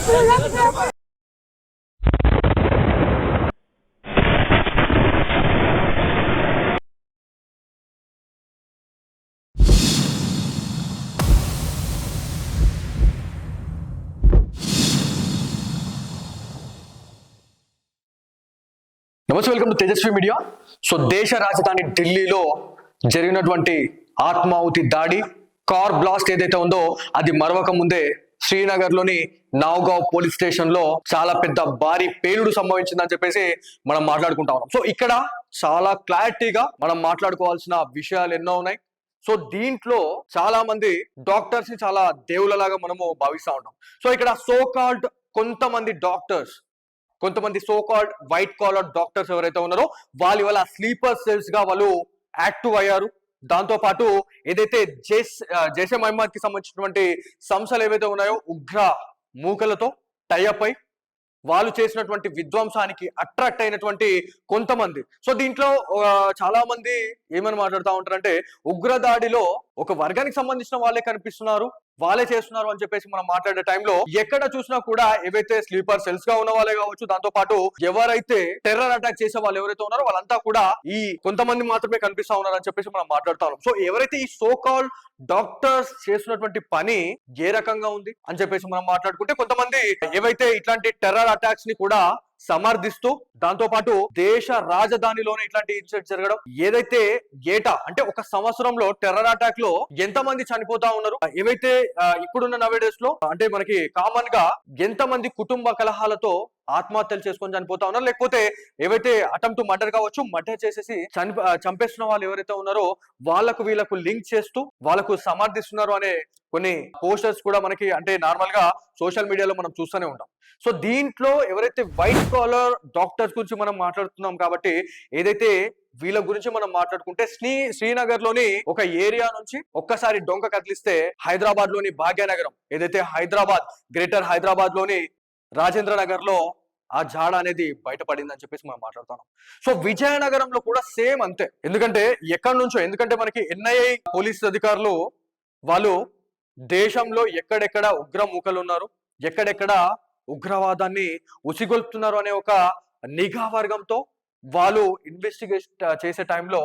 నమస్తే, welcome to Tejaswi media. So దేశ రాజధాని ఢిల్లీలో జరిగినటువంటి ఆత్మాహుతి దాడి, కార్ బ్లాస్ట్ ఏదైతే ఉందో అది మరవక ముందే శ్రీనగర్ లోని నావ్గావ్ పోలీస్ స్టేషన్ లో చాలా పెద్ద భారీ పేలుడు సంభవించిందని చెప్పేసి మనం మాట్లాడుకుంటా ఉన్నాం. సో ఇక్కడ చాలా క్లారిటీగా మనం మాట్లాడుకోవాల్సిన విషయాలు ఎన్నో ఉన్నాయి. సో దీంట్లో చాలా మంది డాక్టర్స్ ని చాలా దేవుళ్ళలాగా మనము భావిస్తూ ఉంటాం. సో ఇక్కడ సో కాల్డ్ కొంతమంది so called white collar doctors ఎవరైతే ఉన్నారో వాళ్ళు ఇవాళ స్లీపర్ సెల్స్ గా వాళ్ళు యాక్టివ్ అయ్యారు. దాంతో పాటు ఏదైతే జైషే మహమ్మద్ కి సంబంధించినటువంటి సంస్థలు ఏవైతే ఉన్నాయో ఉగ్ర మూకలతో టైఅప్ అయి వాళ్ళు చేసినటువంటి విధ్వంసానికి అట్రాక్ట్ అయినటువంటి కొంతమంది. సో దీంట్లో చాలా మంది ఏమని మాట్లాడుతూ ఉంటారంటే ఉగ్రదాడిలో ఒక వర్గానికి సంబంధించిన వాళ్ళే కనిపిస్తున్నారు, వాళ్ళే చేస్తున్నారు అని చెప్పేసి మనం మాట్లాడే టైంలో ఎక్కడ చూసినా కూడా ఏవైతే స్లీపర్ సెల్స్ గా ఉన్న వాళ్ళే కావచ్చు, దాంతో పాటు ఎవరైతే టెర్రర్ అటాక్ చేసే వాళ్ళు ఎవరైతే ఉన్నారో వాళ్ళంతా కూడా ఈ కొంతమంది మాత్రమే కనిపిస్తా ఉన్నారు అని చెప్పేసి మనం మాట్లాడుతా ఉన్నాం. సో ఎవరైతే ఈ సో కాల్డ్ డాక్టర్స్ చేస్తున్నటువంటి పని ఏ రకంగా ఉంది అని చెప్పేసి మనం మాట్లాడుకుంటే, కొంతమంది ఏవైతే ఇట్లాంటి టెర్రర్ అటాక్స్ ని కూడా సమర్థిస్తూ, దాంతో పాటు దేశ రాజధానిలోనే ఇట్లాంటి ఇన్సిడెంట్ జరగడం, ఏదైతే అంటే ఒక సంవత్సరంలో టెర్రర్ అటాక్ లో ఎంతమంది చనిపోతా ఉన్నారు, ఏవైతే ఇప్పుడున్న నవేడేస్ లో అంటే మనకి కామన్ గా ఎంతమంది కుటుంబ కలహాలతో ఆత్మహత్యలు చేసుకొని చనిపోతా ఉన్నారు, లేకపోతే ఏవైతే అటెంప్ట్ మర్డర్ కావచ్చు, మర్డర్ చేసేసి చంపేస్తున్న వాళ్ళు ఎవరైతే ఉన్నారో వీళ్ళకు లింక్ చేస్తూ వాళ్ళకు సమర్థిస్తున్నారు అనే కొన్ని పోస్టర్స్ కూడా మనకి అంటే నార్మల్ గా సోషల్ మీడియాలో మనం చూస్తూనే ఉంటాం. సో దీంట్లో ఎవరైతే వైట్ కాలర్ డాక్టర్స్ గురించి మనం మాట్లాడుతున్నాం కాబట్టి ఏదైతే వీళ్ళ గురించి మనం మాట్లాడుకుంటే శ్రీనగర్ లోని ఒక ఏరియా నుంచి ఒక్కసారి డొంక కదిలిస్తే హైదరాబాద్ లోని భాగ్యనగరం, ఏదైతే గ్రేటర్ హైదరాబాద్ లోని రాజేంద్ర నగర్ లో ఆ జాడ అనేది బయటపడింది అని చెప్పేసి మనం మాట్లాడుతున్నాం. సో విజయనగరంలో కూడా సేమ్ అంతే. ఎందుకంటే మనకి ఎన్ఐఏ పోలీస్ అధికారులు వాళ్ళు దేశంలో ఎక్కడెక్కడ ఉగ్ర మూకలు ఉన్నారు, ఎక్కడెక్కడ ఉగ్రవాదాన్ని ఉసిగొల్పుతున్నారు అనే ఒక నిఘా వర్గంతో వాళ్ళు ఇన్వెస్టిగేట్ చేసే టైంలో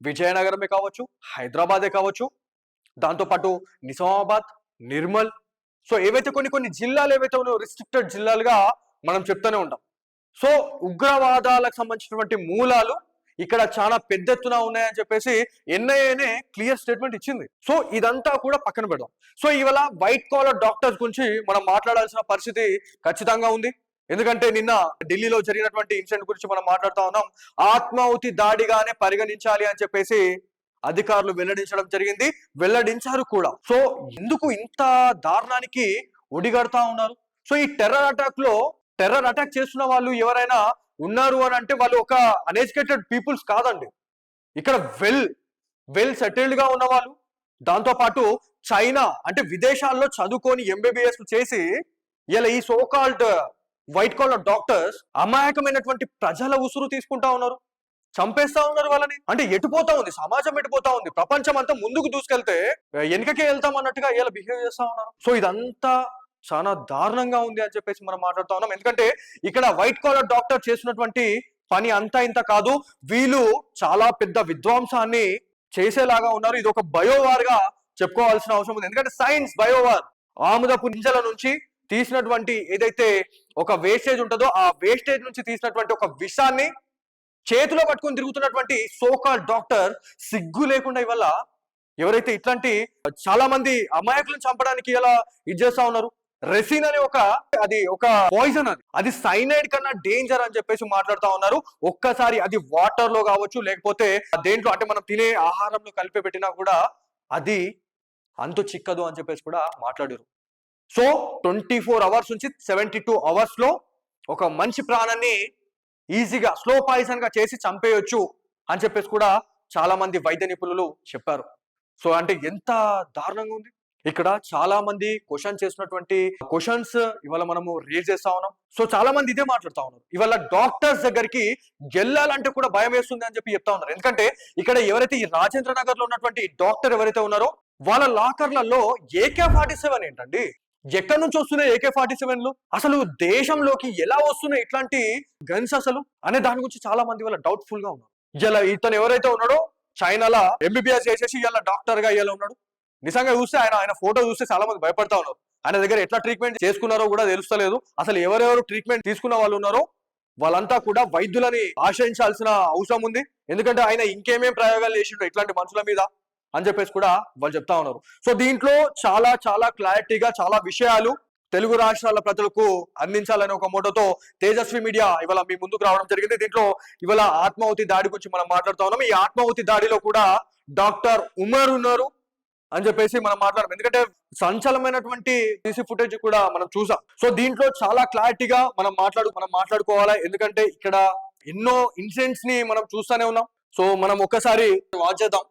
విజయనగరమే కావచ్చు, హైదరాబాదే కావచ్చు, దాంతోపాటు నిజామాబాద్, నిర్మల్, సో ఏవైతే కొన్ని జిల్లాలు ఏవైతే ఉన్నాయో రిస్ట్రిక్టెడ్ జిల్లాలుగా మనం చెప్తూనే ఉంటాం. సో ఉగ్రవాదాలకు సంబంధించినటువంటి మూలాలు ఇక్కడ చాలా పెద్ద ఎత్తున ఉన్నాయని చెప్పేసి ఎన్ఐఏనే క్లియర్ స్టేట్మెంట్ ఇచ్చింది. సో ఇదంతా కూడా పక్కన పెడదాం. సో ఇవాళ వైట్ కాలర్ డాక్టర్స్ గురించి మనం మాట్లాడాల్సిన పరిస్థితి ఖచ్చితంగా ఉంది. ఎందుకంటే నిన్న ఢిల్లీలో జరిగినటువంటి ఇన్సిడెంట్ గురించి మనం మాట్లాడుతూ ఉన్నాం. ఆత్మాహుతి దాడిగానే పరిగణించాలి అని చెప్పేసి అధికారులు వెల్లడించారు కూడా. సో ఎందుకు ఇంత దారుణానికి ఒడిగడతా ఉన్నారు? సో ఈ టెర్రర్ అటాక్ చేస్తున్న వాళ్ళు ఎవరైనా ఉన్నారు అని అంటే వాళ్ళు ఒక అన్ఎడ్యుకేటెడ్ పీపుల్స్ కాదండి. ఇక్కడ వెల్ సెటిల్డ్ గా ఉన్న వాళ్ళు, దాంతో పాటు చైనా అంటే విదేశాల్లో చదువుకొని ఎంబీబీఎస్ చేసి ఇలా ఈ so called white collar doctors అమాయకమైనటువంటి ప్రజల ఉసురు తీసుకుంటా ఉన్నారు, చంపేస్తా ఉన్నారు వాళ్ళని. అంటే ఎటుపోతా ఉంది సమాజం, ఎటుపోతా ఉంది ప్రపంచం అంతా. ముందుకు దూసుకెళ్తే వెనుకకే వెళ్తాం అన్నట్టుగా ఇలా బిహేవ్ చేస్తా ఉన్నారు. సో ఇదంతా చాలా దారుణంగా ఉంది అని చెప్పేసి మనం మాట్లాడుతూ ఉన్నాం. ఎందుకంటే ఇక్కడ వైట్ కాలర్ డాక్టర్ చేసినటువంటి పని అంతా ఇంత కాదు, వీళ్ళు చాలా పెద్ద విధ్వంసాన్ని చేసేలాగా ఉన్నారు. ఇది ఒక బయోవార్ గా చెప్పుకోవాల్సిన అవసరం ఉంది. ఎందుకంటే సైన్స్ బయోవార్, ఆముదపు గింజల నుంచి తీసినటువంటి ఏదైతే ఒక వేస్టేజ్ ఉంటుందో ఆ వేస్టేజ్ నుంచి తీసినటువంటి ఒక విషాన్ని చేతిలో పట్టుకొని తిరుగుతున్నటువంటి సోకాల్ డాక్టర్ సిగ్గు లేకుండా ఇవాళ ఎవరైతే ఇట్లాంటి చాలా మంది అమాయకులను చంపడానికి ఇలా ఇది చేస్తా ఉన్నారు. రెసిన్ అనే ఒక పాయిజన్, అది సైనైడ్ కన్నా డేంజర్ అని చెప్పేసి మాట్లాడుతా ఉన్నారు. ఒక్కసారి అది వాటర్ లో కావచ్చు, లేకపోతే దేంట్లో అంటే మనం తినే ఆహారంలో కలిపి పెట్టినా కూడా అది అంతు చిక్కదు అని చెప్పేసి కూడా మాట్లాడారు. సో 24 అవర్స్ నుంచి 72 అవర్స్ లో ఒక మనిషి ప్రాణాన్ని ఈజీగా స్లో పాయిజన్ గా చేసి చంపేయొచ్చు అని చెప్పేసి కూడా చాలా మంది వైద్య నిపుణులు చెప్పారు. సో అంటే ఎంత దారుణంగా ఉంది. ఇక్కడ చాలా మంది క్వశ్చన్ చేసినటువంటి క్వశ్చన్స్ ఇవాళ మనము రేజ్ చేస్తా ఉన్నాం. సో చాలా మంది ఇదే మాట్లాడుతా ఉన్నారు. ఇవాళ డాక్టర్స్ దగ్గరికి వెళ్ళాలంటే కూడా భయం వేస్తుంది అని చెప్పి చెప్తా ఉన్నారు. ఎందుకంటే ఇక్కడ ఎవరైతే ఈ రాజేంద్ర నగర్ లో ఉన్నటువంటి డాక్టర్ ఎవరైతే ఉన్నారో వాళ్ళ లాకర్లలో AK-47 ఏంటండి, ఎక్కడి నుంచి వస్తున్నాయి AK-47లు, అసలు దేశంలోకి ఎలా వస్తున్నాయి ఇట్లాంటి గన్స్ అసలు అనే దాని గురించి చాలా మంది వాళ్ళ డౌట్ఫుల్ గా ఉన్నారు. ఇలా ఇతను ఎవరైతే ఉన్నాడో చైనాలో MBBS చేసేసి ఇలా డాక్టర్ గా ఇలా ఉన్నాడు. నిజంగా చూస్తే ఆయన ఫోటో చూస్తే చాలా మంది భయపడతా ఉన్నారు. ఆయన దగ్గర ఎట్లా ట్రీట్మెంట్ చేసుకున్నారో కూడా తెలుస్తలేదు. అసలు ఎవరెవరు ట్రీట్మెంట్ తీసుకున్న వాళ్ళు ఉన్నారో వాళ్ళంతా కూడా వైద్యులని ఆశ్రయించాల్సిన అవసరం ఉంది. ఎందుకంటే ఆయన ఇంకేమేం ప్రయోగాలు చేసిండో ఇట్లాంటి మనుషుల మీద అని చెప్పేసి కూడా వాళ్ళు చెప్తా ఉన్నారు. సో దీంట్లో చాలా చాలా క్లారిటీగా చాలా విషయాలు తెలుగు రాష్ట్రాల ప్రజలకు అందించాలనే ఒక మోటోతో తేజస్వి మీడియా ఇవాళ మీ ముందుకు రావడం జరిగింది. దీంట్లో ఇవాళ ఆత్మాహుతి దాడి గురించి మనం మాట్లాడుతా ఉన్నాం. ఈ ఆత్మాహుతి దాడిలో కూడా డాక్టర్ ఉమర్ ఉన్నారు అని చెప్పేసి మనం మాట్లాడడం, ఎందుకంటే సంచలనమైనటువంటి సీసీ ఫుటేజ్ కూడా మనం చూసాం. సో దీంట్లో చాలా క్లారిటీగా మనం మాట్లాడుకోవాలా, ఎందుకంటే ఇక్కడ ఎన్నో ఇన్సిడెంట్స్ ని మనం చూస్తూనే ఉన్నాం. సో మనం ఒక్కసారి వాచ్ చేద్దాం.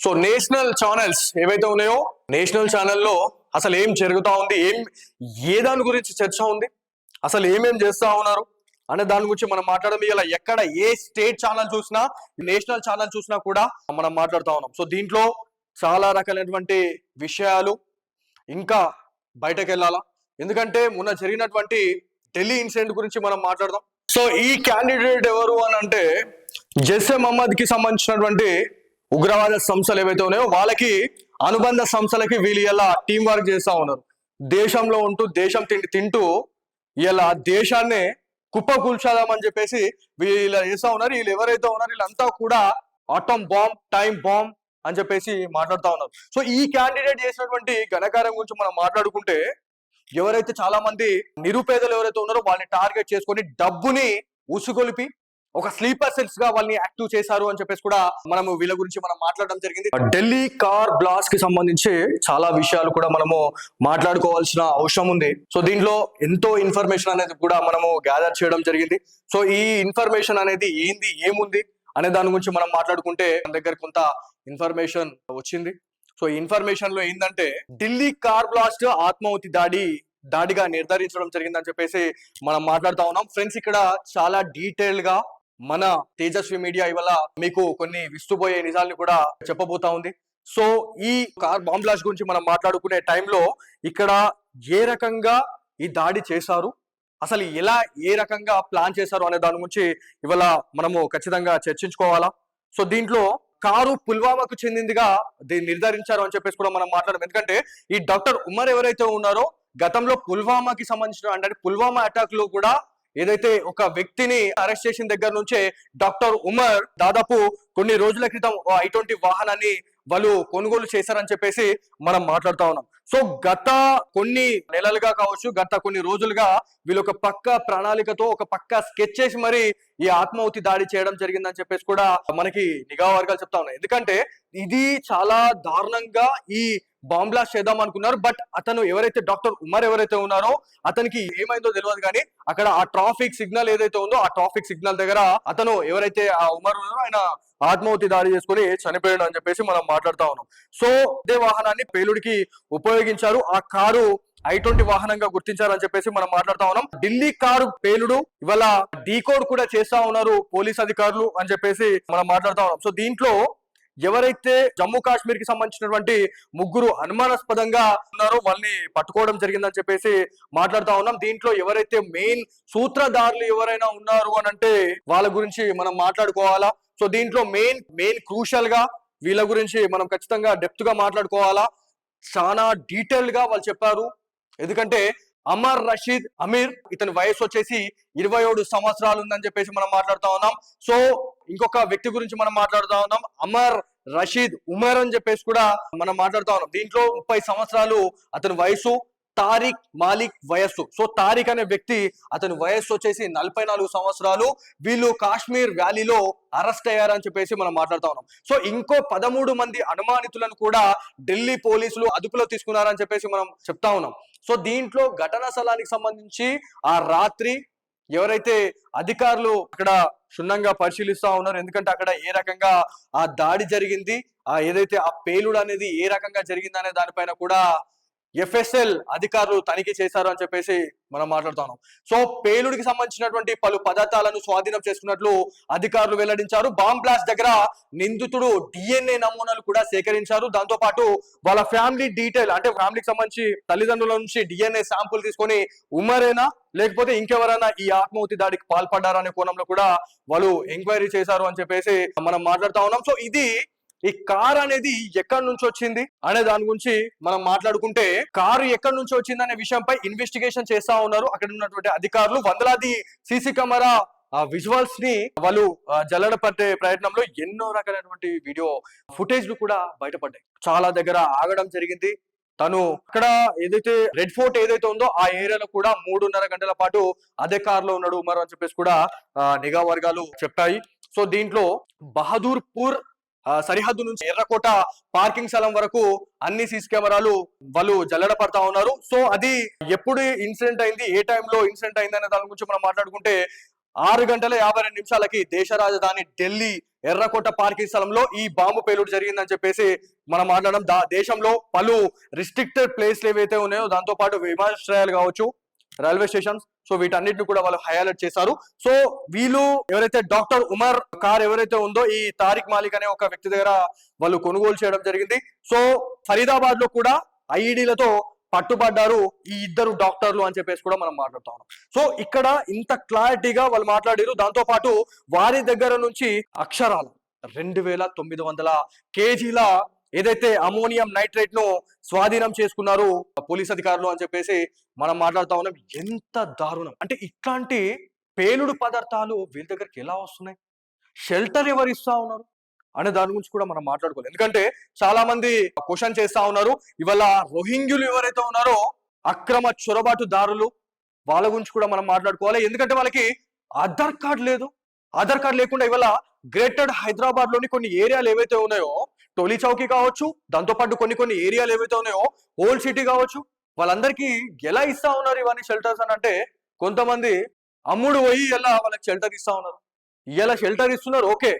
సో నేషనల్ ఛానల్స్ ఏవైతే ఉన్నాయో నేషనల్ ఛానల్లో అసలు ఏం జరుగుతా ఉంది, ఏ దాని గురించి చర్చ ఉంది, అసలు ఏమేం చేస్తా ఉన్నారు అనే దాని గురించి మనం మాట్లాడడం. ఇలా ఎక్కడ ఏ స్టేట్ ఛానల్ చూసినా నేషనల్ ఛానల్ చూసినా కూడా మనం మాట్లాడుతా ఉన్నాం. సో దీంట్లో చాలా రకాలైనటువంటి విషయాలు ఇంకా బయటకు వెళ్ళాలా, ఎందుకంటే మొన్న జరిగినటువంటి ఢిల్లీ ఇన్సిడెంట్ గురించి మనం మాట్లాడదాం. సో ఈ క్యాండిడేట్ ఎవరు అని అంటే జైషే మహమ్మద్ కి సంబంధించినటువంటి ఉగ్రవాద సంస్థలు ఏవైతే ఉన్నాయో వాళ్ళకి అనుబంధ సంస్థలకి వీళ్ళు ఇలా టీం వర్క్ చేస్తా ఉన్నారు. దేశంలో ఉంటూ దేశం తింటూ ఇలా దేశాన్ని కుప్పకూల్చాదామని చెప్పేసి వీళ్ళు చేస్తా ఉన్నారు. వీళ్ళు ఎవరైతే ఉన్నారు వీళ్ళంతా కూడా ఆటమ్ బాంబ్, టైం బాంబ్ అని చెప్పేసి మాట్లాడుతా ఉన్నారు. సో ఈ క్యాండిడేట్ చేసినటువంటి ఘనకార్యం గురించి మనం మాట్లాడుకుంటే ఎవరైతే చాలా మంది నిరుపేదలు ఎవరైతే ఉన్నారో వాళ్ళని టార్గెట్ చేసుకొని డబ్బుని ఉసుగొలిపి ఒక స్లీపర్ సెల్స్ గా వాళ్ళని యాక్టివ్ చేశారు అని చెప్పేసి కూడా మనము వీళ్ళ గురించి మనం మాట్లాడడం జరిగింది. ఢిల్లీ కార్ బ్లాస్ట్ కి సంబంధించి చాలా విషయాలు కూడా మనము మాట్లాడుకోవాల్సిన అవసరం ఉంది. సో దీంట్లో ఎంతో ఇన్ఫర్మేషన్ అనేది కూడా మనము గ్యాదర్ చేయడం జరిగింది. సో ఈ ఇన్ఫర్మేషన్ అనేది ఏముంది అనే దాని గురించి మనం మాట్లాడుకుంటే మన దగ్గర కొంత ఇన్ఫర్మేషన్ వచ్చింది. సో ఇన్ఫర్మేషన్ లో ఏంటంటే ఢిల్లీ కార్ బ్లాస్ట్ ఆత్మాహుతి దాడిగా నిర్ధారించడం జరిగిందని చెప్పేసి మనం మాట్లాడుతా ఉన్నాం. ఫ్రెండ్స్, ఇక్కడ చాలా డీటెయిల్ గా మన తేజస్వి మీడియా ఇవాళ మీకు కొన్ని విస్తుపోయే నిజాల్ని కూడా చెప్పబోతా ఉంది. సో ఈ కార్ బాంబ్ బ్లాస్ట్ గురించి మనం మాట్లాడుకునే టైంలో ఇక్కడ ఏ రకంగా ఈ దాడి చేశారు, అసలు ఎలా ఏ రకంగా ప్లాన్ చేశారు అనే దాని గురించి ఇవాళ మనము ఖచ్చితంగా చర్చించుకోవాలా. సో దీంట్లో కారు పుల్వామాకు చెందిందిగా దీన్ని నిర్ధారించారు అని చెప్పేసి కూడా మనం మాట్లాడడం, ఎందుకంటే ఈ డాక్టర్ ఉమర్ ఎవరైతే ఉన్నారో గతంలో పుల్వామాకి సంబంధించిన అంటే పుల్వామా అటాక్ లో కూడా ఏదైతే ఒక వ్యక్తిని అరెస్ట్ చేసిన దగ్గర నుంచే డాక్టర్ ఉమర్ దాదాపు కొన్ని రోజుల క్రితం I-20 వాహనాన్ని వాళ్ళు కొనుగోలు చేశారని చెప్పేసి మనం మాట్లాడుతా ఉన్నాం. సో గత కొన్ని నెలలుగా కావచ్చు, గత కొన్ని రోజులుగా వీళ్ళు ఒక పక్క ప్రణాళికతో ఒక పక్క స్కెచ్ చేసి మరి ఈ ఆత్మాహుతి దాడి చేయడం జరిగిందని చెప్పేసి కూడా మనకి నిఘా వర్గాలు చెప్తా ఉన్నాయి. ఎందుకంటే ఇది చాలా దారుణంగా ఈ బాంబ్ బ్లాస్ట్ చేద్దాం అనుకున్నారు. బట్ అతను ఎవరైతే డాక్టర్ ఉమర్ ఎవరైతే ఉన్నారో అతనికి ఏమైందో తెలియదు, కానీ అక్కడ ఆ ట్రాఫిక్ సిగ్నల్ ఏదైతే ఉందో ఆ ట్రాఫిక్ సిగ్నల్ దగ్గర అతను ఎవరైతే ఆ ఉమర్ ఉన్నారో ఆయన ఆత్మాహుతి దాడి చేసుకుని చనిపోయాడు అని చెప్పేసి మనం మాట్లాడుతా ఉన్నాం. సో అదే వాహనాన్ని పేలుడికి ఉపయోగించారు, ఆ కారు I-20 వాహనంగా గుర్తించారని చెప్పేసి మనం మాట్లాడుతా ఉన్నాం. ఢిల్లీ కారు పేలుడు ఇవాళ డీకోడ్ కూడా చేస్తా ఉన్నారు పోలీస్ అధికారులు అని చెప్పేసి మనం మాట్లాడుతా ఉన్నాం. సో దీంట్లో ఎవరైతే జమ్మూ కాశ్మీర్ కి సంబంధించినటువంటి ముగ్గురు అనుమానాస్పదంగా ఉన్నారో వాళ్ళని పట్టుకోవడం జరిగిందని చెప్పేసి మాట్లాడుతా ఉన్నాం. దీంట్లో ఎవరైతే మెయిన్ సూత్రధారులు ఎవరైనా ఉన్నారు అని అంటే వాళ్ళ గురించి మనం మాట్లాడుకోవాలా. సో దీంట్లో మెయిన్ క్రూషల్ గా వీళ్ళ గురించి మనం ఖచ్చితంగా డెప్త్ గా మాట్లాడుకోవాలా. చాలా డీటెయిల్ గా వాళ్ళు చెప్పారు, ఎందుకంటే అమర్ రషీద్ అమీర్ ఇతని వయసు వచ్చేసి 27 సంవత్సరాలు ఉందని చెప్పేసి మనం మాట్లాడుతా ఉన్నాం. సో ఇంకొక వ్యక్తి గురించి మనం మాట్లాడుతా ఉన్నాం, అమర్ రషీద్ ఉమర్ అని చెప్పేసి కూడా మనం మాట్లాడుతా ఉన్నాం. దీంట్లో 30 సంవత్సరాలు అతని వయసు, తారిక్ మాలిక్ వయస్సు. సో తారిక్ అనే వ్యక్తి అతని వయస్సు వచ్చేసి 44 సంవత్సరాలు. వీళ్ళు కాశ్మీర్ వ్యాలీలో అరెస్ట్ అయ్యారని చెప్పేసి మనం మాట్లాడుతా ఉన్నాం. సో ఇంకో 13 మంది అనుమానితులను కూడా ఢిల్లీ పోలీసులు అదుపులో తీసుకున్నారని చెప్పేసి మనం చెప్తా ఉన్నాం. సో దీంట్లో ఘటనా స్థలానికి సంబంధించి ఆ రాత్రి ఎవరైతే అధికారులు అక్కడ క్షుణ్ణంగా పరిశీలిస్తా ఉన్నారు, ఎందుకంటే అక్కడ ఏ రకంగా ఆ దాడి జరిగింది, ఆ ఏదైతే ఆ పేలుడు అనేది ఏ రకంగా జరిగింది అనే దానిపైన కూడా ఎఫ్ఎస్ఎల్ అధికారులు తనిఖీ చేశారు అని చెప్పేసి మనం మాట్లాడుతున్నాం. సో పేలుడికి సంబంధించినటువంటి పలు పదార్థాలను స్వాధీనం చేసుకున్నట్లు అధికారులు వెల్లడించారు. బాంబ్ బ్లాస్ట్ దగ్గర నిందితుడు డిఎన్ఏ నమూనాలు కూడా సేకరించారు. దాంతో పాటు వాళ్ళ ఫ్యామిలీ డీటెయిల్, అంటే ఫ్యామిలీకి సంబంధించి తల్లిదండ్రుల నుంచి డిఎన్ఏ శాంపుల్ తీసుకొని ఉమరేనా లేకపోతే ఇంకెవరైనా ఈ ఆత్మాహుతి దాడికి పాల్పడ్డారనే కోణంలో కూడా వాళ్ళు ఎంక్వైరీ చేశారు అని చెప్పేసి మనం మాట్లాడుతా ఉన్నాం. సో ఇది ఈ కార్ అనేది ఎక్కడి నుంచి వచ్చింది అనే దాని గురించి మనం మాట్లాడుకుంటే, కారు ఎక్కడి నుంచి వచ్చింది అనే విషయంపై ఇన్వెస్టిగేషన్ చేస్తా ఉన్నారు అక్కడ ఉన్నటువంటి అధికారులు. వందలాది సీసీ కెమెరా విజువల్స్ ని వాళ్ళు జల్లడ పట్టే ప్రయత్నంలో ఎన్నో రకాలైనటువంటి వీడియో ఫుటేజ్లు కూడా బయటపడ్డాయి. చాలా దగ్గర ఆగడం జరిగింది. తను అక్కడ ఏదైతే రెడ్ ఫోర్ట్ ఏదైతే ఉందో ఆ ఏరియాలో కూడా 3.5 గంటల పాటు అదే కార్ లో ఉన్నాడు ఉమర్ అని చెప్పేసి కూడా నిఘా వర్గాలు చెప్పాయి. సో దీంట్లో బహదూర్పూర్ సరిహద్దు నుంచి ఎర్రకోట పార్కింగ్ స్థలం వరకు అన్ని సీసీ కెమెరాలు వాళ్ళు జల్లడ పడతా ఉన్నారు. సో అది ఎప్పుడు ఇన్సిడెంట్ అయింది, ఏ టైంలో ఇన్సిడెంట్ అయింది అనే దాని గురించి మనం మాట్లాడుకుంటే 6:52 దేశ రాజధాని ఢిల్లీ ఎర్రకోట పార్కింగ్ స్థలంలో ఈ బాంబు పేలుడు జరిగిందని చెప్పేసి మనం మాట్లాడడం. దేశంలో పలు రిస్ట్రిక్టెడ్ ప్లేస్లు ఏవైతే ఉన్నాయో దాంతో పాటు విమానాశ్రయాలు కావచ్చు, రైల్వే స్టేషన్స్, సో వీటన్నిటిని కూడా వాళ్ళు హైలైట్ చేశారు. సో వీళ్ళు ఎవరైతే డాక్టర్ ఉమర్ కార్ ఎవరైతే ఉందో ఈ తారిక్ మాలిక్ అనే ఒక వ్యక్తి దగ్గర వాళ్ళు కొనుగోలు చేయడం జరిగింది. సో ఫరీదాబాద్ లో కూడా ఐఈడీలతో పట్టుబడ్డారు ఈ ఇద్దరు డాక్టర్లు అని చెప్పేసి కూడా మనం మాట్లాడుతా ఉన్నాం. సో ఇక్కడ ఇంత క్లారిటీగా వాళ్ళు మాట్లాడారు. దాంతో పాటు వారి దగ్గర నుంచి అక్షరాలు 2,900 కేజీల ఏదైతే అమోనియం నైట్రేట్ ను స్వాధీనం చేసుకున్నారు పోలీస్ అధికారులు అని చెప్పేసి మనం మాట్లాడుతా ఉన్నాం. ఎంత దారుణం అంటే ఇట్లాంటి పేలుడు పదార్థాలు వీళ్ళ దగ్గరికి ఎలా వస్తున్నాయి, షెల్టర్ ఎవరు ఇస్తా ఉన్నారు అనే దాని గురించి కూడా మనం మాట్లాడుకోవాలి. ఎందుకంటే చాలా మంది క్వశ్చన్ చేస్తా ఉన్నారు. ఇవాళ రోహింగ్యులు ఎవరైతే ఉన్నారో అక్రమ చొరబాటుదారులు, వాళ్ళ గురించి కూడా మనం మాట్లాడుకోవాలి. ఎందుకంటే వాళ్ళకి ఆధార్ కార్డ్ లేదు. ఆధార్ కార్డ్ లేకుండా ఇవాళ గ్రేటర్ హైదరాబాద్ లోని కొన్ని ఏరియాలు ఏవైతే ఉన్నాయో, టోలీ చౌకీ కావచ్చు, దాంతోపాటు కొన్ని ఏరియాలు ఏవైతే ఉన్నాయో ఓల్డ్ సిటీ కావచ్చు, వాళ్ళందరికీ ఎలా ఇస్తా ఉన్నారు ఇవన్నీ షెల్టర్స్ అని అంటే, కొంతమంది అమ్ముడు పోయి ఎలా వాళ్ళకి షెల్టర్ ఇస్తా ఉన్నారు. ఇలా షెల్టర్ ఇస్తున్నారు, ఓకే,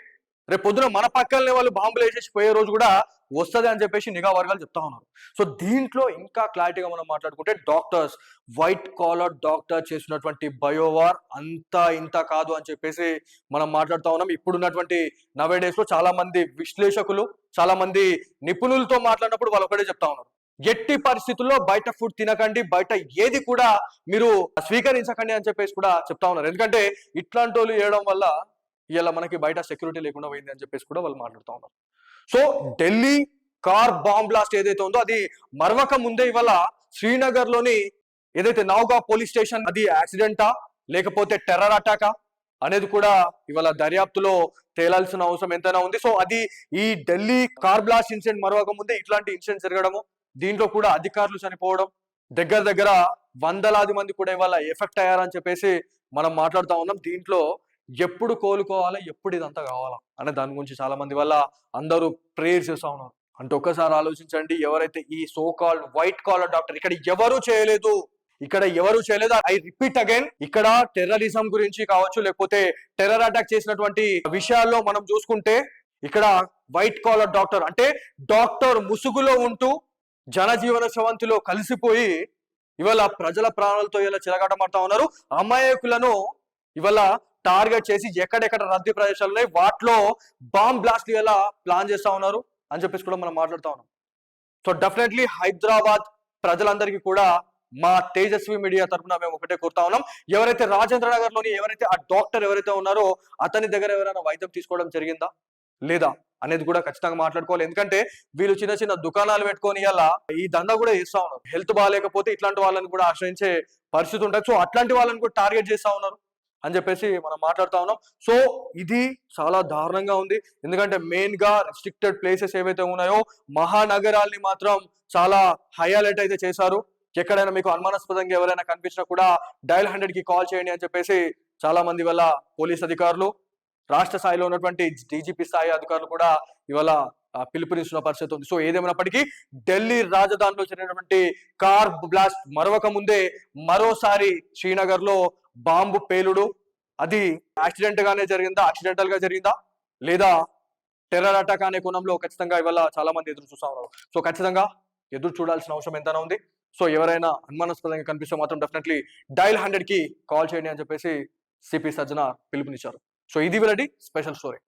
రేపు పొద్దున మన పక్కనే వాళ్ళు బాంబులు వేసేసి పోయే రోజు కూడా వస్తుంది అని చెప్పేసి నిఘా వర్గాలు చెప్తా ఉన్నారు. సో దీంట్లో ఇంకా క్లారిటీగా మనం మాట్లాడుకుంటే డాక్టర్స్, వైట్ కాలర్ డాక్టర్ చేసినటువంటి బయోవార్ అంతా ఇంత కాదు అని చెప్పేసి మనం మాట్లాడుతూ ఉన్నాం. ఇప్పుడున్నటువంటి నవే డేస్ లో చాలా మంది విశ్లేషకులు, చాలా మంది నిపుణులతో మాట్లాడినప్పుడు వాళ్ళు ఒకటే చెప్తా ఉన్నారు, ఎట్టి పరిస్థితుల్లో బయట ఫుడ్ తినకండి, బయట ఏది కూడా మీరు స్వీకరించకండి అని చెప్పేసి కూడా చెప్తా ఉన్నారు. ఎందుకంటే ఇట్లాంటి వాళ్ళు చేయడం వల్ల ఇలా మనకి బయట సెక్యూరిటీ లేకుండా పోయింది అని చెప్పేసి కూడా వాళ్ళు మాట్లాడుతూ ఉన్నారు. So Delhi car bomb blast ఏదైతే ఉందో అది మరవక ముందే ఇవాళ శ్రీనగర్ లోని ఏదైతే నౌగా పోలీస్ స్టేషన్ అది యాక్సిడెంటా లేకపోతే టెర్రర్ అటాకా అనేది కూడా ఇవాళ దర్యాప్తులో తేలాల్సిన అవసరం ఎంతైనా ఉంది. సో అది ఈ ఢిల్లీ కార్ బ్లాస్ట్ ఇన్సిడెంట్ మరవక ముందే ఇట్లాంటి ఇన్సిడెంట్ జరగడము, దీంట్లో కూడా అధికారులు చనిపోవడం, దగ్గర వందలాది మంది కూడా ఇవాళ ఎఫెక్ట్ అయ్యారని చెప్పేసి మనం మాట్లాడుతూ ఉన్నాం. దీంట్లో ఎప్పుడు కోలుకోవాలా, ఎప్పుడు ఇదంతా కావాలా అనే దాని గురించి చాలా మంది వల్ల అందరూ ప్రేయర్ చేస్తా ఉన్నారు. అంటే ఒక్కసారి ఆలోచించండి, ఎవరైతే ఈ so called white caller doctor ఇక్కడ ఎవరు చేయలేదు, ఐ రిపీట్ అగైన్, ఇక్కడ టెర్రరిజం గురించి కావచ్చు లేకపోతే టెర్రర్ అటాక్ చేసినటువంటి విషయాల్లో మనం చూసుకుంటే ఇక్కడ వైట్ కాలర్ డాక్టర్ అంటే డాక్టర్ ముసుగులో ఉంటూ జనజీవన స్రవంతిలో కలిసిపోయి ఇవాళ ప్రజల ప్రాణాలతో ఇలా చిలగాటమాడుతా ఉన్నారు. అమాయకులను ఇవాళ టార్గెట్ చేసి ఎక్కడెక్కడ రద్దీ ప్రదేశాలు ఉన్నాయి వాటిలో బాంబ్ బ్లాస్ట్ ఎలా ప్లాన్ చేస్తా ఉన్నారు అని చెప్పేసి కూడా మనం మాట్లాడుతా ఉన్నాం. సో డెఫినెట్లీ హైదరాబాద్ ప్రజలందరికీ కూడా మా తేజస్వి మీడియా తరఫున మేము ఒకటే కోరుతా ఉన్నాం, ఎవరైతే రాజేంద్ర నగర్ లోని ఎవరైతే ఆ డాక్టర్ ఎవరైతే ఉన్నారో అతని దగ్గర ఎవరైనా వైద్యం తీసుకోవడం జరిగిందా లేదా అనేది కూడా ఖచ్చితంగా మాట్లాడుకోవాలి. ఎందుకంటే వీళ్ళు చిన్న దుకాణాలు పెట్టుకొని ఇలా ఈ దందా కూడా చేస్తా ఉన్నారు. హెల్త్ బాగాలేకపోతే ఇట్లాంటి వాళ్ళని కూడా ఆశ్రయించే పరిస్థితి ఉంటుంది. సో అట్లాంటి వాళ్ళని కూడా టార్గెట్ చేస్తా ఉన్నారు అని చెప్పేసి మనం మాట్లాడుతా ఉన్నాం. సో ఇది చాలా దారుణంగా ఉంది. ఎందుకంటే మెయిన్ గా రిస్ట్రిక్టెడ్ ప్లేసెస్ ఏవైతే ఉన్నాయో మహానగరాల్ని మాత్రం చాలా హైలైట్ అయితే చేశారు. ఎక్కడైనా మీకు అనుమానాస్పదంగా ఎవరైనా కనిపించినా కూడా డయల్ 100 కి కాల్ చేయండి అని చెప్పేసి చాలా మంది వల్ల పోలీస్ అధికారులు, రాష్ట్ర స్థాయిలో ఉన్నటువంటి డీజీపీ స్థాయి అధికారులు కూడా ఇవాళ పిలుపునిస్తున్న పరిస్థితి ఉంది. సో ఏదేమైనప్పటికీ ఢిల్లీ రాజధానిలో జరిగినటువంటి కార్ బ్లాస్ట్ మరొక ముందే మరోసారి శ్రీనగర్ లో బాంబు పేలుడు అది యాక్సిడెంటల్ గా జరిగిందా లేదా టెర్రర్ అటాక్ అనే కోణంలో ఖచ్చితంగా ఇవాళ చాలా మంది ఎదురు చూస్తా ఉన్నారు. సో ఖచ్చితంగా ఎదురు చూడాల్సిన అవసరం ఎంతైనా ఉంది. సో ఎవరైనా అనుమానాస్పదంగా కనిపిస్తే మాత్రం డెఫినెట్లీ డైల్ 100కి కాల్ చేయండి అని చెప్పేసి సిపి సజ్జనార్ పిలుపునిచ్చారు. సో ఇది వీళ్ళది స్పెషల్ స్టోరీ.